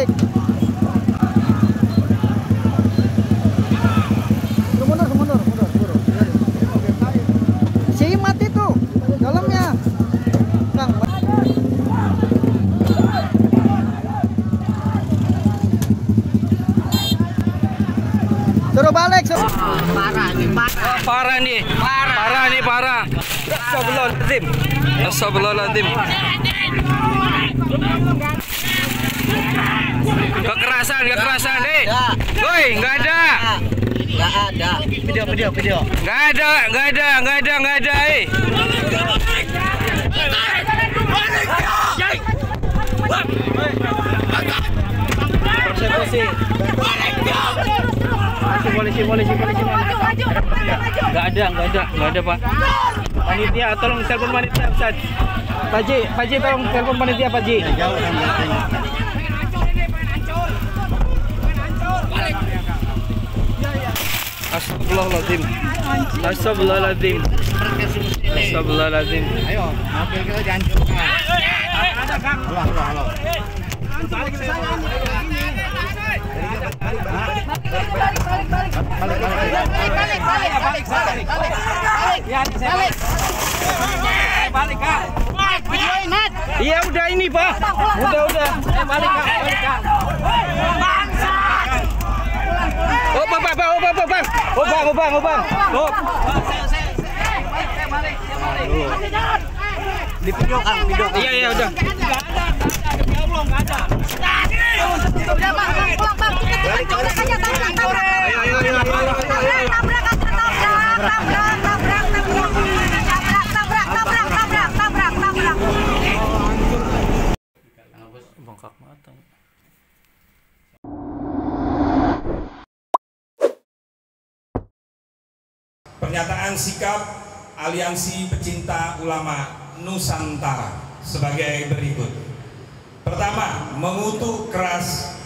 balik. Mundur. Si mati tuh dalamnya. Bang. Suruh balik. Parah nih. Astagfirullahaladzim. Kekerasan nih. Woi, nggak ada. Video. Nggak ada. Polisi. Nggak ada Pak. Panitia, tolong telepon panitia, Ustaz. Pak Ji, tolong telepon panitia, Pak Ji. Astagfirullahaladzim. Ayo, mobil kita dihancurkan. Halo. Balik. Iya udah ini Pak. Udah. Balik Kak. Oh bang. Oh. Di video. Iya udah. Enggak ada. Udah bang, pulang. Tabrak aja. Bengkak mata. Pernyataan sikap Aliansi Pecinta Ulama Nusantara sebagai berikut. Pertama, mengutuk keras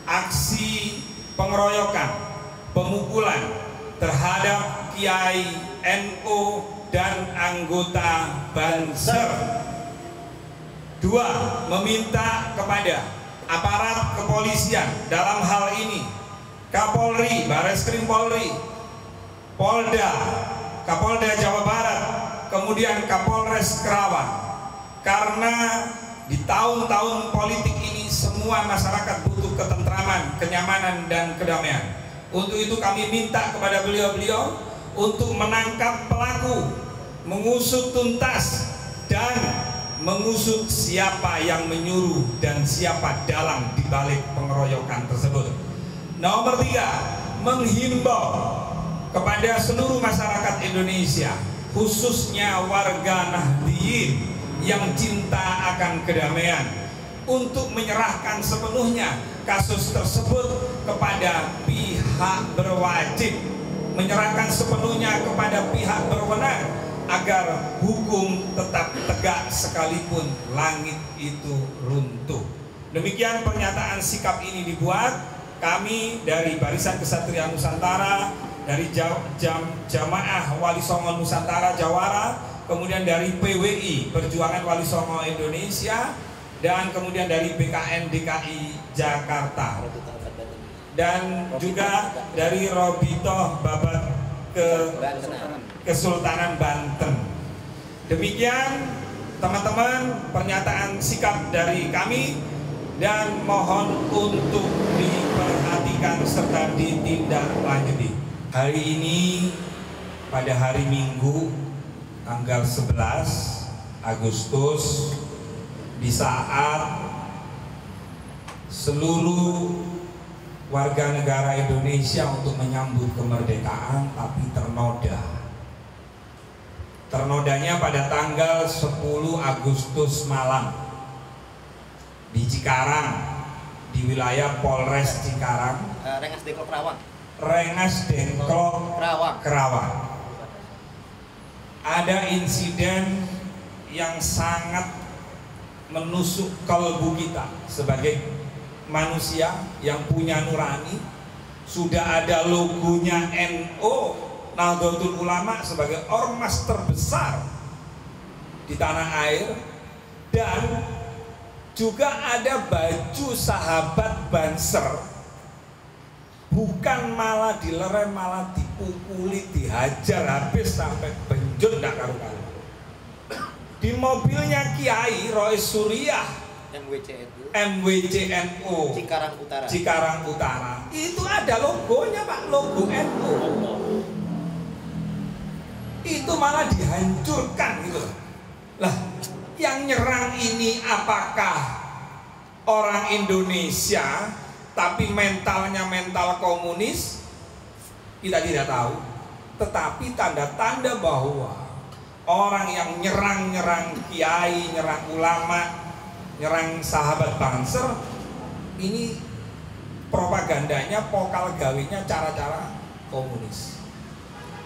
aksi pengeroyokan, pemukulan terhadap Kiai NU dan anggota Banser. Dua, meminta kepada aparat kepolisian, dalam hal ini Kapolri, Bareskrim Polri, Kapolda Jawa Barat, kemudian Kapolres Kerawang, karena di tahun-tahun politik ini semua masyarakat butuh ketentraman, kenyamanan, dan kedamaian. Untuk itu kami minta kepada beliau-beliau untuk menangkap pelaku, mengusut tuntas, dan mengusut siapa yang menyuruh dan siapa dalang dibalik pengeroyokan tersebut. Nomor 3, menghimbau kepada seluruh masyarakat Indonesia, khususnya warga Nahdliyin yang cinta akan kedamaian, untuk menyerahkan sepenuhnya kasus tersebut kepada pihak berwajib, menyerahkan sepenuhnya kepada pihak berwenang agar hukum tetap tegak sekalipun langit itu runtuh. Demikian pernyataan sikap ini dibuat. Kami dari Barisan Kesatria Nusantara, dari Jamaah Wali Songo Nusantara Jawara, kemudian dari PWI Perjuangan Wali Songo Indonesia, dan kemudian dari BKN DKI Jakarta, dan juga dari Robito Babat Kesultanan Banten. Demikian teman-teman pernyataan sikap dari kami, dan mohon untuk diperhatikan serta ditindaklanjuti. Hari ini pada hari Minggu tanggal 11 Agustus, di saat seluruh warga negara Indonesia untuk menyambut kemerdekaan, tapi ternodanya pada tanggal 10 Agustus malam di Cikarang, di wilayah Polres Cikarang, Rengas Dengklok Kerawang. Ada insiden yang sangat menusuk kalbu kita sebagai manusia yang punya nurani. Sudah ada logonya NU, Nahdlatul Ulama, sebagai ormas terbesar di tanah air, dan juga ada baju sahabat Banser, bukan malah dilerem, malah dipukuli, dihajar habis sampai benjut ndak karu-karu. Di mobilnya Kiai Rois Suriah MWCNU Cikarang Utara itu ada logonya Pak, logo NU. Itu malah dihancurkan gitu. Lah, yang nyerang ini apakah orang Indonesia tapi mentalnya mental komunis? Kita tidak tahu. Tetapi tanda-tanda bahwa orang yang nyerang kiai, nyerang ulama, nyerang sahabat Banser, ini propagandanya, pokal gawinya cara-cara komunis.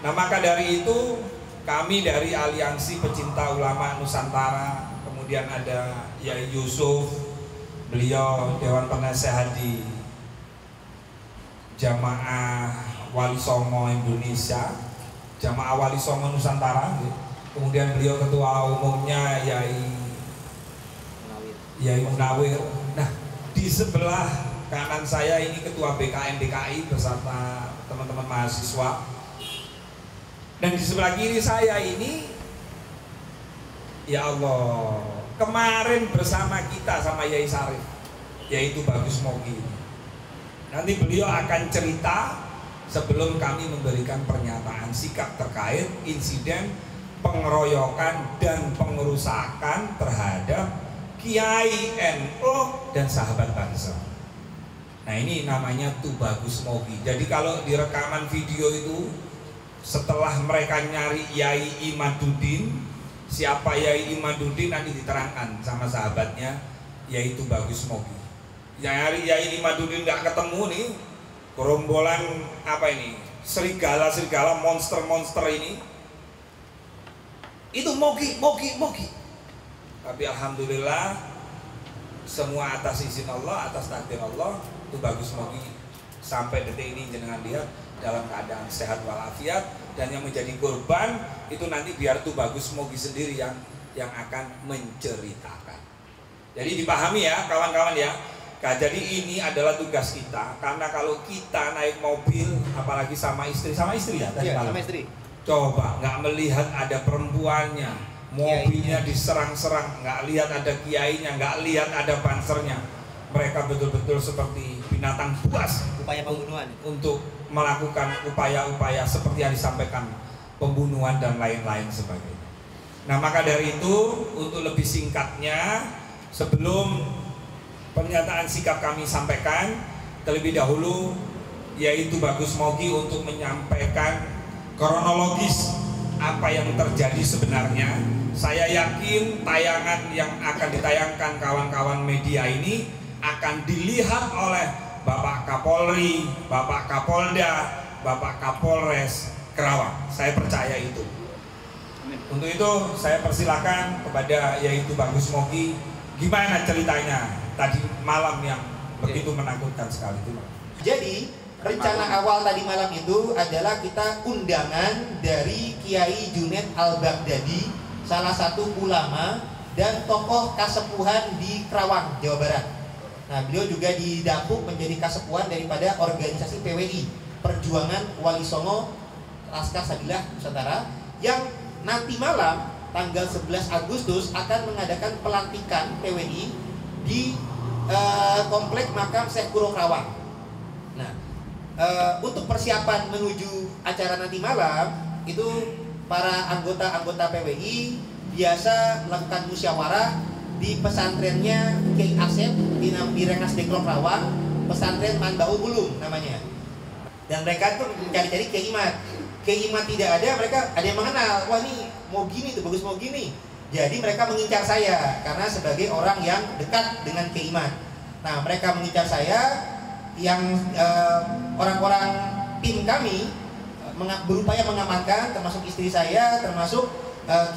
Nah, maka dari itu kami dari Aliansi Pecinta Ulama Nusantara, kemudian ada Yai Yusuf, beliau Dewan Penasehat di Jamaah Wali Songo Indonesia, Jamaah Wali Songo Nusantara, kemudian beliau ketua umumnya Yai Munawir. Nah, di sebelah kanan saya ini ketua BKN DKI beserta teman-teman mahasiswa. Dan di sebelah kiri saya ini, ya Allah, kemarin bersama kita sama Yai Sarif, yaitu Bagus Mogi. Nanti beliau akan cerita sebelum kami memberikan pernyataan sikap terkait insiden pengeroyokan dan pengerusakan terhadap Kiai NU dan sahabat Banser. Nah, ini namanya Tubagus Mogi. Jadi kalau di rekaman video itu, setelah mereka nyari Yai Imaduddin, siapa Yai Imaduddin nanti diterangkan sama sahabatnya, yaitu Bagus Mogi. Nyari Yai Imaduddin nggak ketemu nih, gerombolan apa ini, serigala monster ini, itu Mogi. Tapi alhamdulillah semua atas izin Allah, atas takdir Allah, itu Bagus Mogi sampai detik ini jenengan lihat dalam keadaan sehat walafiat, dan yang menjadi korban itu nanti biar tuh Bagus Mogi sendiri yang akan menceritakan. Jadi dipahami ya kawan-kawan ya. Nah, jadi ini adalah tugas kita, karena kalau kita naik mobil apalagi sama istri ya tadi malam. Sama istri. Coba nggak melihat ada perempuannya, mobilnya diserang-serang, nggak lihat ada kiainya, nggak lihat ada bansernya. Mereka betul-betul seperti binatang buas, upaya pembunuhan untuk melakukan upaya-upaya seperti yang disampaikan, pembunuhan dan lain-lain sebagainya. Nah, maka dari itu untuk lebih singkatnya, sebelum pernyataan sikap kami sampaikan, terlebih dahulu yaitu Bagus Mogi untuk menyampaikan kronologis apa yang terjadi sebenarnya. Saya yakin tayangan yang akan ditayangkan kawan-kawan media ini akan dilihat oleh Bapak Kapolri, Bapak Kapolda, Bapak Kapolres Kerawang. Saya percaya itu. Untuk itu saya persilakan kepada yaitu Bagus Mogi, gimana ceritanya tadi malam yang begitu menakutkan sekali itu. Jadi rencana awal tadi malam itu adalah kita undangan dari Kiai Junaid Al-Baghdadi, salah satu ulama dan tokoh kasepuhan di Kerawang, Jawa Barat. Nah, beliau juga didapuk menjadi kasepuhan daripada organisasi PWI, Perjuangan Wali Songo Laskar Sabilah Nusantara, yang nanti malam tanggal 11 Agustus akan mengadakan pelantikan PWI di Komplek Makam Syekh Kuro Kerawang. Nah, untuk persiapan menuju acara nanti malam itu para anggota PWI biasa melakukan musyawarah di pesantrennya Kiai Asep di Rengas Dengklok Kerawang, pesantren Manbau Bulung namanya. Dan mereka tuh mencari-cari Kiai Imat. Kiai Imat tidak ada, mereka ada yang mengenal, wah ini mau gini tuh, Bagus mau gini. Jadi mereka mengincar saya karena sebagai orang yang dekat dengan Kiai Imat. Nah, mereka mengincar saya, yang orang-orang tim kami berupaya mengamankan, termasuk istri saya, termasuk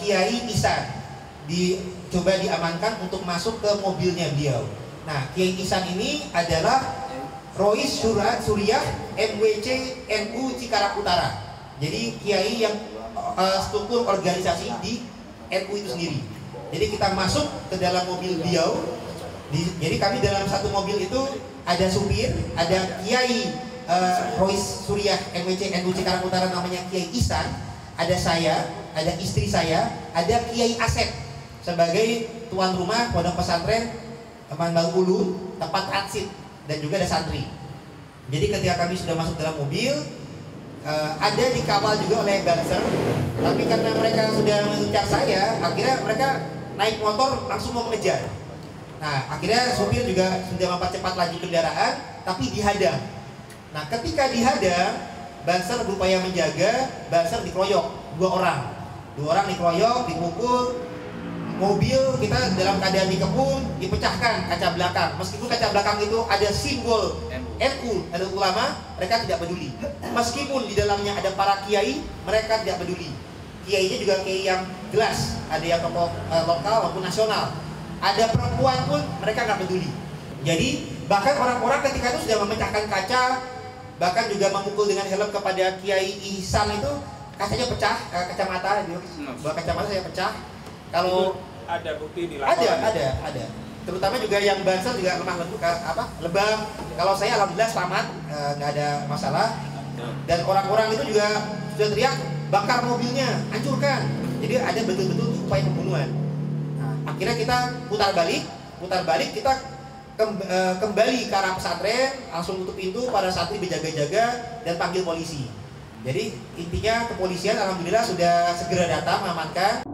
Kiai Ihsan, dicoba diamankan untuk masuk ke mobilnya beliau. Nah, Kiai Ihsan ini adalah Rois Suriah MWC NU Cikarang Utara. Jadi kiai yang struktur organisasi di NU itu sendiri. Jadi kita masuk ke dalam mobil beliau, Jadi kami dalam satu mobil itu ada supir, ada Kiai Rois Suriah MWC NUC Karang Utara namanya Kiai Ihsan, ada saya, ada istri saya, ada Kiai Asep sebagai tuan rumah pondok pesantren Teman Bang Ulun, tempat transit, dan juga ada santri. Jadi ketika kami sudah masuk dalam mobil, ada dikawal juga oleh banser, tapi karena mereka sudah mengincar saya, akhirnya mereka naik motor langsung mau mengejar. Nah, akhirnya supir juga sudah mempercepat laju kendaraan, tapi dihadang. Nah, ketika dihadang, banser berupaya menjaga, banser dikeroyok, dua orang dikeroyok, dipukul, mobil kita dalam keadaan dikepung, dipecahkan kaca belakang. Meskipun kaca belakang itu ada simbol NU, ada ulama, mereka tidak peduli. Meskipun di dalamnya ada para kiai, mereka tidak peduli. Kiainya juga kiai yang jelas, ada yang tokoh lokal maupun nasional. Ada perempuan pun mereka nggak peduli. Jadi bahkan orang-orang ketika itu sudah memecahkan kaca, bahkan juga memukul dengan helm kepada Kiai Ihsan itu, kacanya pecah, kacamata, bahwa kacamata saya pecah. Kalau ada bukti di laporan. Ada. Terutama juga yang banser juga lemah lembut, lebam. Kalau saya alhamdulillah selamat, nggak ada masalah. Dan orang-orang itu juga sudah teriak, bakar mobilnya, hancurkan. Jadi ada betul-betul upaya pembunuhan. Nah, akhirnya kita putar balik kita kembali ke arah pesantren, langsung tutup pintu, para santri berjaga-jaga dan panggil polisi. Jadi intinya kepolisian alhamdulillah sudah segera datang mengamankan.